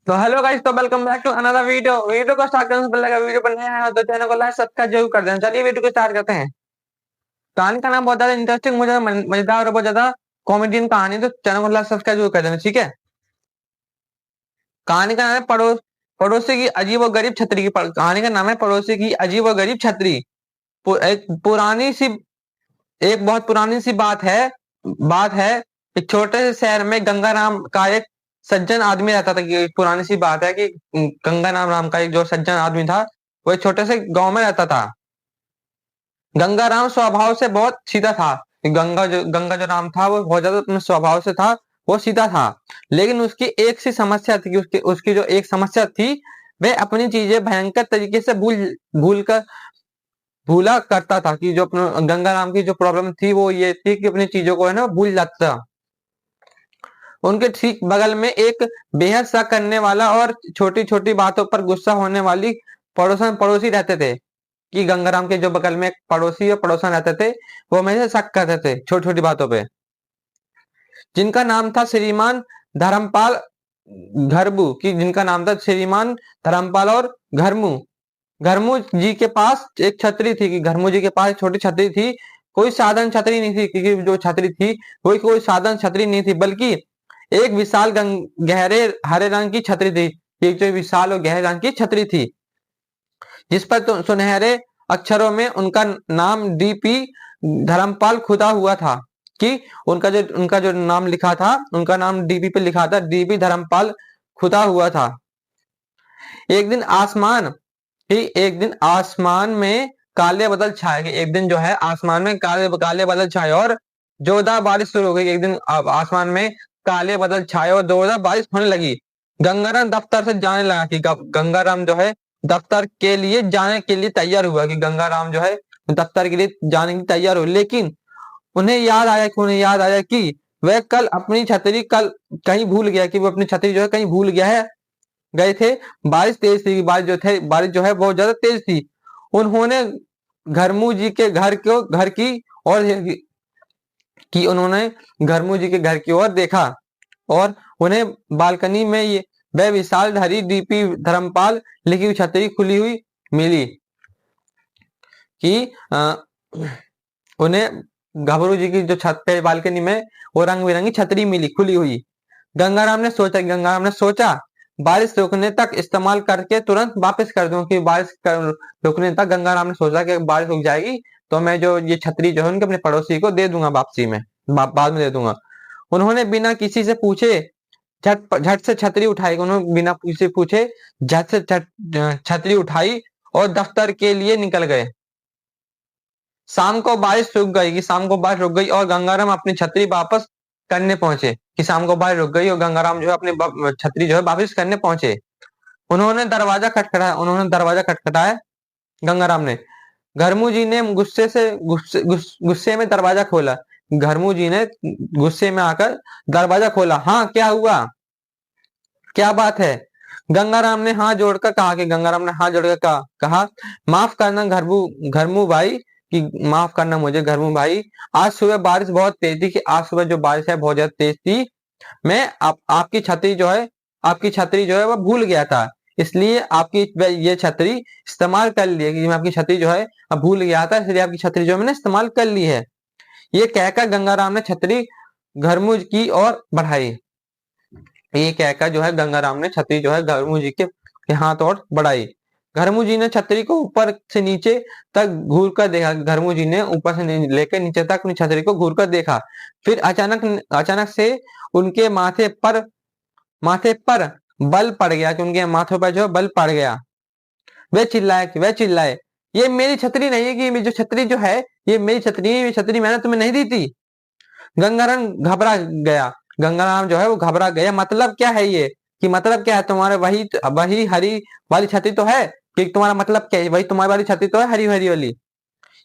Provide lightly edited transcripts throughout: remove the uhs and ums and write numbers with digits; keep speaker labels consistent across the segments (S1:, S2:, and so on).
S1: तो hello guys, तो welcome back to another video को स्टार्ट करने से पहले अगर वीडियो पर नया है तो चैनल को लाइक सब्सक्राइब जरूर कर देना। चलिए वीडियो को स्टार्ट करते हैं। कहानी का नाम बहुत ज्यादा इंटरेस्टिंग, मुझे मजेदार और बहुत ज्यादा कॉमेडियन कहानी है, तो चैनल को लाइक सब्सक्राइब जरूर कर देना, ठीक है। कहानी का नाम है पड़ोसी की अजीब और गरीब छतरी की कहानी का नाम है पड़ोसी की अजीब और गरीब छतरी। एक पुरानी सी एक बहुत पुरानी सी बात है। एक छोटे से शहर में गंगाराम का एक सज्जन आदमी रहता था। कि पुरानी सी बात है कि गंगा नाम का एक जो सज्जन आदमी था, वो एक छोटे से गांव में रहता था। गंगाराम स्वभाव से बहुत सीधा था। गंगा जो नाम था वो बहुत ज्यादा अपने स्वभाव से था, वो सीधा था। लेकिन उसकी एक सी समस्या थी कि उसकी उसकी जो एक समस्या थी, वह अपनी चीजें भयंकर तरीके से भूल कर भूला करता था। कि जो अपने गंगाराम की जो प्रॉब्लम थी वो ये थी कि अपनी चीजों को है ना भूल जाता था। उनके ठीक बगल में एक बेहद शक करने वाला और छोटी छोटी बातों पर गुस्सा होने वाली पड़ोसी रहते थे। कि गंगाराम के जो बगल में एक पड़ोसी और पड़ोसन रहते थे, वो हमेशा शक करते थे छोटी छोटी बातों पे। जिनका नाम था श्रीमान धर्मपाल घरबू। की जिनका नाम था श्रीमान धर्मपाल और घरमू। घरमू जी के पास एक छतरी थी। कि घरमू जी के पास एक छोटी छतरी थी। कोई साधारण छतरी नहीं थी, क्योंकि जो छतरी थी वो कोई साधारण छतरी नहीं थी, बल्कि एक विशाल गहरे हरे रंग की छतरी थी। एक जो विशाल और गहरे रंग की छतरी थी, जिस पर तो सुनहरे अक्षरों में उनका नाम डीपी धर्मपाल खुदा हुआ था। कि उनका जो नाम लिखा था, उनका नाम डीपी पे लिखा था, डीपी धर्मपाल खुदा हुआ था। एक दिन आसमान में काले बादल छाए गए। एक दिन जो है आसमान में काले काले बादल छाए और जोरदार बारिश शुरू हो गई। एक दिन आसमान में काले बादल छाए और जोरदार बारिश होने लगी। गंगाराम दफ्तर से जाने लगा। कि गंगाराम जो है दफ्तर के लिए जाने के लिए तैयार हुआ। कि गंगाराम जो है दफ्तर के लिए जाने के लिए तैयार हुआ, लेकिन उन्हें याद आया कि वह कल अपनी छतरी कल कहीं भूल गया। कि वो अपनी छतरी जो है कहीं भूल गया है। गए थे, बारिश तेज थी। बारिश जो है बहुत ज्यादा तेज थी। उन्होंने घरमू जी के घर की और उन्होंने घरमू जी के घर की ओर देखा और उन्हें बालकनी में वह विशाल हरी डीपी धर्मपाल लिखी हुई छतरी खुली हुई मिली। कि उन्हें घबरू जी की जो छत पे बालकनी में वो रंग बिरंगी छतरी मिली खुली हुई। गंगाराम ने सोचा बारिश रुकने तक इस्तेमाल करके तुरंत वापस कर दूं। कि रुकने तक गंगाराम ने सोचा कि बारिश रुक जाएगी तो मैं जो ये छतरी जो है उनके अपने पड़ोसी को दे दूंगा वापसी में, बाद में दे दूंगा। उन्होंने बिना किसी से पूछे झट से छतरी उठाई। उन्होंने बिना किसी से पूछे झट से छतरी उठाई और दफ्तर के लिए निकल गए। शाम को बारिश रुक गई और गंगाराम अपनी छतरी वापस करने पहुंचे। कि शाम को बारिश रुक गई और गंगाराम जो है अपनी छतरी जो है वापस करने पहुंचे। उन्होंने दरवाजा खटखटाया। गंगाराम ने घरमू जी ने गुस्से में दरवाजा खोला। घरमू जी ने गुस्से में आकर दरवाजा खोला। हाँ, क्या हुआ, क्या बात है? गंगाराम ने हाथ जोड़कर कहा, माफ करना घरमू भाई। कि माफ करना मुझे घरमू भाई। आज सुबह बारिश बहुत तेज थी। कि आज सुबह जो बारिश है बहुत ज्यादा तेज थी। मैं आपकी छतरी जो है वो भूल गया था, इसलिए आपकी ये छतरी इस्तेमाल कर ली है। कि मैं आपकी छतरी जो है अब भूल गया था, इसलिए आपकी छतरी जो है मैंने इस्तेमाल कर ली है। ये कहकर गंगाराम ने छतरी घरमू की ओर बढ़ाई। ये कहकर जो है गंगाराम ने छतरी जो है घरमू जी के हाथ और बढ़ाई। घरमू जी ने छतरी को ऊपर से नीचे तक घूर कर देखा। घरमू जी ने ऊपर से लेकर नीचे तक अपनी छतरी को घूर कर देखा। फिर अचानक से उनके माथे पर बल पड़ गया। कि उनके माथे पर जो है बल पड़ गया। वे चिल्लाए, ये मेरी छतरी नहीं है। कि मेरी जो छतरी जो है ये मेरी छतरी है, ये छतरी मैंने तुम्हें नहीं दी थी। गंगाराम घबरा गया। गंगाराम जो है वो घबरा गया। मतलब क्या है ये? कि मतलब क्या है तुम्हारे? वही वही हरी वाली छतरी तो है। कि तुम्हारा मतलब क्या है? वही तुम्हारी वाली छतरी तो है, हरी हरी वाली।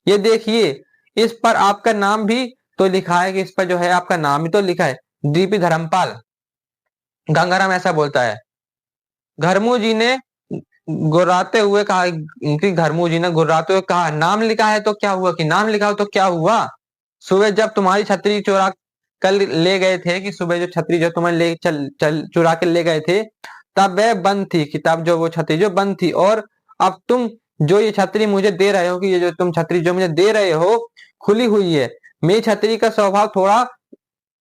S1: ये देखिए, इस पर आपका नाम भी तो लिखा है। कि इस पर जो है आपका नाम भी तो लिखा है, डीपी धर्मपाल। गंगाराम ऐसा बोलता है। घरमू जी ने गुर्राते हुए कहा। कि घरमू जी ने गुर्राते हुए कहा, नाम लिखा है तो क्या हुआ? कि नाम लिखा हो तो क्या हुआ? सुबह जब तुम्हारी छतरी चुरा कर ले गए थे। कि सुबह जो छतरी जो तुम्हें ले चल चल चुरा के ले गए थे, तब वह बंद थी, कि तब जो वो छतरी जो बंद थी। और अब तुम जो ये छतरी मुझे दे रहे हो, कि ये जो तुम छतरी जो मुझे दे रहे हो खुली हुई है। मेरी छतरी का स्वभाव थोड़ा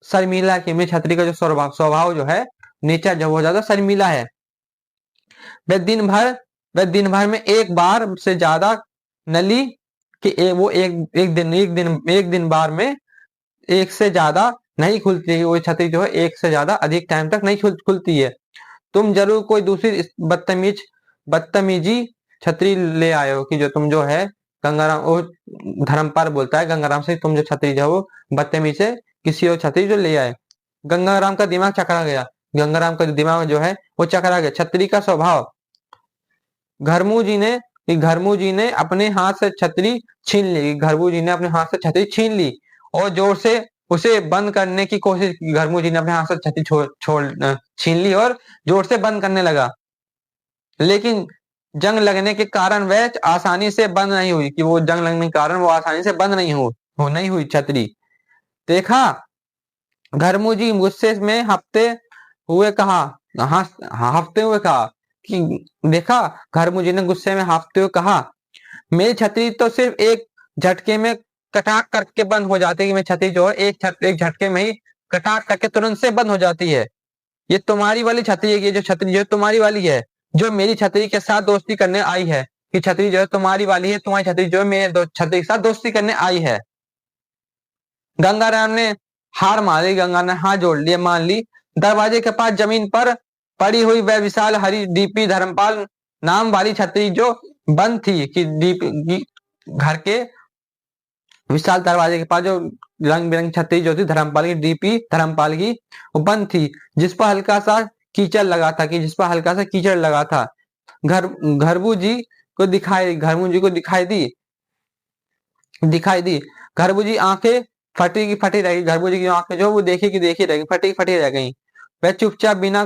S1: शर्मीला है, मेरी छतरी का जो स्वभाव जो है, नेचर जो वो ज्यादा शर्मीला है। वह दिन भर में एक बार से ज्यादा नली कि वो एक दिन बार में एक से ज्यादा नहीं खुलती है। वो छतरी जो है एक से ज्यादा अधिक टाइम तक नहीं खुलती है। तुम जरूर कोई दूसरी बदतमीजी छतरी ले आए हो, कि जो तुम जो है गंगाराम वो धर्मपाल बोलता है गंगाराम से, तुम जो छतरी जो है वो बदतमीज से किसी और छतरी जो ले आए। गंगाराम का दिमाग चकरा गया, गंगाराम का दिमाग जो है वो चकरा गया। छतरी का स्वभाव, घरमू जी ने अपने हाथ से छतरी छीन ली, घरमू जी ने अपने हाथ से छतरी छीन ली और जोर से उसे बंद करने की कोशिश की। घरमू जी ने अपने हाथ से छतरी छीन ली और जोर से बंद करने लगा, लेकिन जंग लगने के कारण वह आसानी से बंद नहीं हुई, कि वो जंग लगने के कारण वो आसानी से बंद नहीं हुई छतरी। देखा, घरमू जी गुस्से में हफ्ते हुए कहा कि देखा, घरमू जी ने गुस्से में हाँफते हुए कहा, मेरी छतरी तो सिर्फ एक झटके में कटाक करके बंद हो जाती है, कि मेरी छतरी जो है एक झटके में ही कटाक करके तुरंत से बंद हो जाती है। ये तुम्हारी वाली छतरी है, ये जो छतरी जो तुम्हारी वाली है, जो मेरी छतरी के साथ दोस्ती करने आई है, कि छतरी जो है तुम्हारी वाली है, तुम्हारी छतरी जो है मेरे छतरी के साथ दोस्ती करने आई है। गंगाराम ने हार मारी, गंगा ने हाथ जोड़ लिए, मान ली। दरवाजे के पास जमीन पर पड़ी हुई वह विशाल हरी डीपी धर्मपाल नाम वाली छतरी जो बंद थी, कि डीपी घर के विशाल दरवाजे के पास जो रंग बिरंगी छतरी जो थी धर्मपाल की, डीपी धर्मपाल की, वो बंद थी, जिस पर हल्का सा कीचड़ लगा था, कि जिस पर हल्का सा कीचड़ लगा था। घरबू जी को दिखाई दी। घरबू जी आंखें फटी की फटी रह गई, घरबू जी की आंखें जो वो देखी की देखी रह गई, फटी की फटी रह गई। वह चुपचाप बिना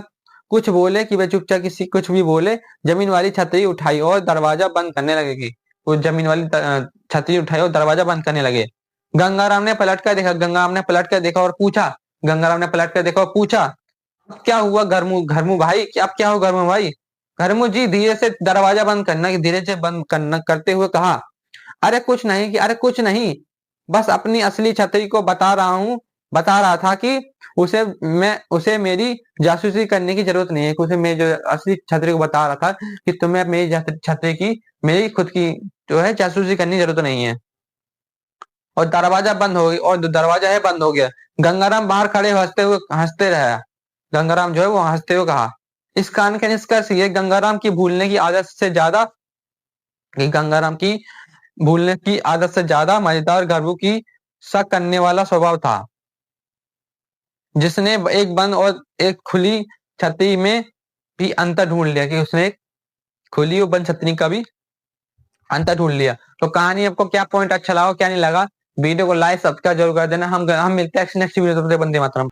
S1: कुछ बोले, कि वह चुपचाप किसी कुछ भी बोले, जमीन वाली छतरी उठाई और दरवाजा बंद करने लगेगी। वो जमीन वाली छतरी उठाई और दरवाजा बंद करने लगे। गंगाराम ने पलट कर देखा और पूछा, गंगाराम ने पलट कर देखा और पूछा, अब क्या हुआ घरमू भाई, अब क्या हुआ घरमू भाई? घरमू जी धीरे से दरवाजा बंद करना, धीरे से बंद करना करते हुए कहा, अरे कुछ नहीं, बस अपनी असली छतरी को बता रहा था कि उसे मेरी जासूसी करने की जरूरत नहीं है, कि उसे मेरी जो असली छतरी को बता रहा था कि तुम्हें मेरी छतरी की मेरी खुद की जो है जासूसी करने की जरूरत नहीं है। और दरवाजा बंद हो गई, और दरवाजा है बंद हो गया। गंगाराम बाहर खड़े हंसते रहा। गंगाराम जो है वो हंसते हुए कहा, इस कान का निष्कर्ष ये, गंगाराम की भूलने की आदत से ज्यादा मजेदार घरबू की शक करने वाला स्वभाव था, जिसने एक बंद और एक खुली छतरी में भी अंतर ढूंढ लिया, कि उसने एक खुली और बंद छतरी का भी अंतर ढूंढ लिया। तो कहानी आपको क्या पॉइंट अच्छा लगा क्या नहीं लगा, वीडियो को लाइक सब्सक्राइब जरूर कर देना। हम मिलते हैं नेक्स्ट वीडियो में। वंदे मातरम।